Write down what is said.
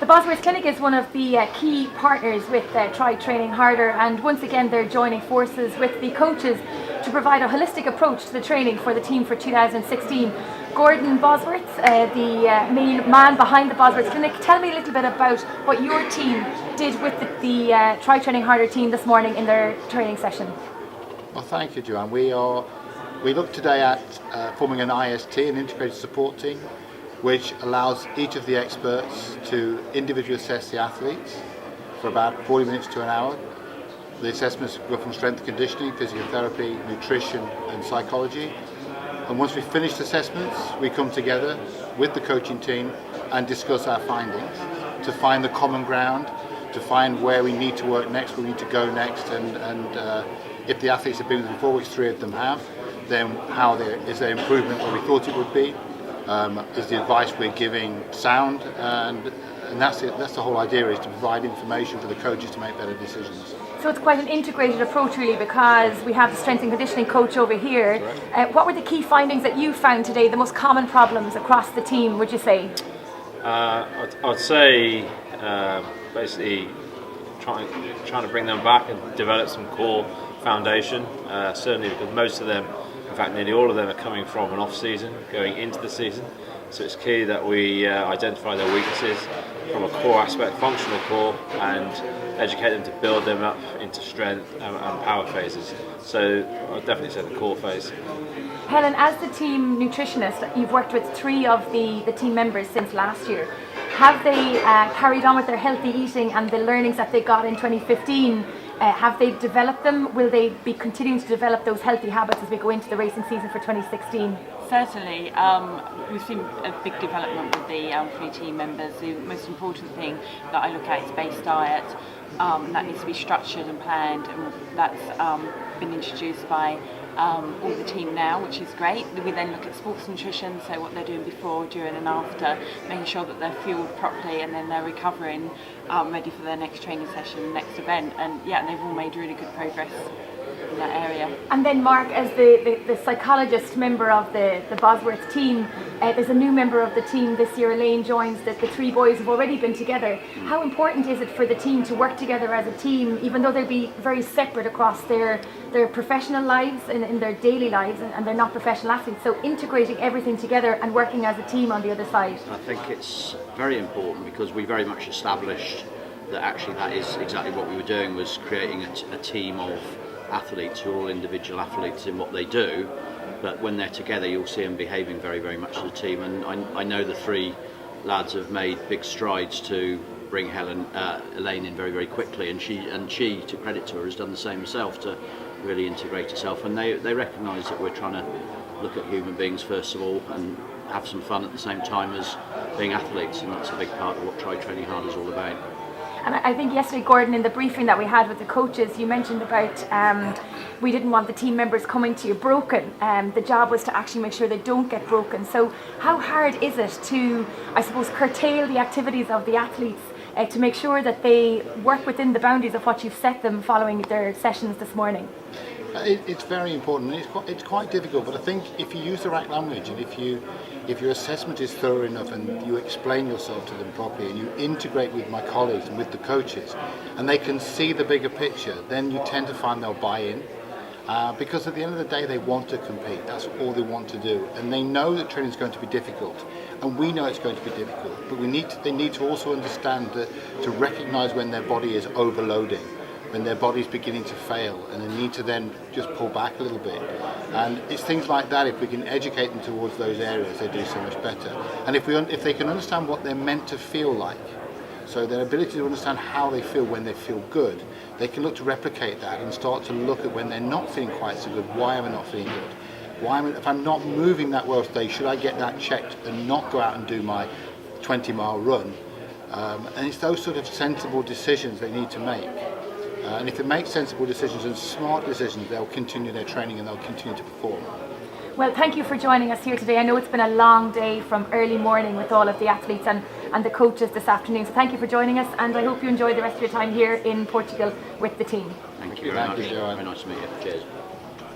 The Bosworth Clinic is one of the key partners with Try Training Harder, and once again they're joining forces with the coaches to provide a holistic approach to the training for the team for 2016. Gordon Bosworth, the main man behind the Bosworth Clinic, tell me a little bit about what your team did with the Try Training Harder team this morning in their training session. Well, thank you, Joanne. We look today at forming an IST, an integrated support team, which allows each of the experts to individually assess the athletes for about 40 minutes to an hour. The assessments go from strength and conditioning, physiotherapy, nutrition and psychology. And once we finish the assessments, we come together with the coaching team and discuss our findings to find the common ground, to find where we need to work next, where we need to go next, and if the athletes have been with us before, which 3 of them have, then is their improvement where we thought it would be? Is the advice we're giving sound? And that's it. That's the whole idea, is to provide information for the coaches to make better decisions. So it's quite an integrated approach really, because we have the strength and conditioning coach over here. What were the key findings that you found today, the most common problems across the team, would you say? I'd say basically trying to bring them back and develop some core foundation, certainly because most of them, in fact nearly all of them, are coming from an off season going into the season, so it's key that we identify their weaknesses from a core aspect, functional core, and educate them to build them up into strength and power phases. So I'd definitely say the core phase. Helen, as the team nutritionist, you've worked with 3 of the team members since last year. Have they carried on with their healthy eating and the learnings that they got in 2015? Have they developed them? Will they be continuing to develop those healthy habits as we go into the racing season for 2016? Certainly, we've seen a big development with the 3 team members. The most important thing that I look at is base diet. That needs to be structured and planned, and that's been introduced by all the team now, which is great. We then look at sports nutrition, so what they're doing before, during and after, making sure that they're fueled properly and then they're recovering, ready for their next training session, next event, and yeah, they've all made really good progress in that area. And then Mark, as the psychologist member of the Bosworth team, there's a new member of the team this year. Elaine joins. The 3 boys have already been together. How important is it for the team to work together as a team, even though they'll be very separate across their professional lives, in their daily lives, and they're not professional athletes, so integrating everything together and working as a team on the other side? I think it's very important, because we very much established that actually that is exactly what we were doing, was creating a team of athletes who are all individual athletes in what they do, but when they're together you'll see them behaving very, very much as a team. And I know the 3 lads have made big strides to bring Elaine in very, very quickly, and she, to credit to her, has done the same herself to really integrate herself, and they recognise that we're trying to look at human beings first of all and have some fun at the same time as being athletes, and that's a big part of what Try Training Hard is all about. And I think yesterday, Gordon, in the briefing that we had with the coaches, you mentioned about we didn't want the team members coming to you broken. The job was to actually make sure they don't get broken. So how hard is it to, I suppose, curtail the activities of the athletes to make sure that they work within the boundaries of what you've set them following their sessions this morning? It's very important, and it's quite difficult, but I think if you use the right language, and if your assessment is thorough enough and you explain yourself to them properly and you integrate with my colleagues and with the coaches, and they can see the bigger picture, then you tend to find they'll buy in, because at the end of the day they want to compete. That's all they want to do, and they know that training is going to be difficult, and we know it's going to be difficult, but they need to also understand that, to recognise when their body is overloading, when their body's beginning to fail, and they need to then just pull back a little bit. And it's things like that, if we can educate them towards those areas, they do so much better. And if they can understand what they're meant to feel like, so their ability to understand how they feel when they feel good, they can look to replicate that and start to look at when they're not feeling quite so good. Why am I not feeling good? If I'm not moving that well today, should I get that checked and not go out and do my 20-mile run? And it's those sort of sensible decisions they need to make. And if they make sensible decisions and smart decisions, they'll continue their training and they'll continue to perform. Well, thank you for joining us here today. I know it's been a long day from early morning with all of the athletes and the coaches this afternoon. So thank you for joining us, and I hope you enjoy the rest of your time here in Portugal with the team. Thank you very much. Very nice to meet you. Cheers.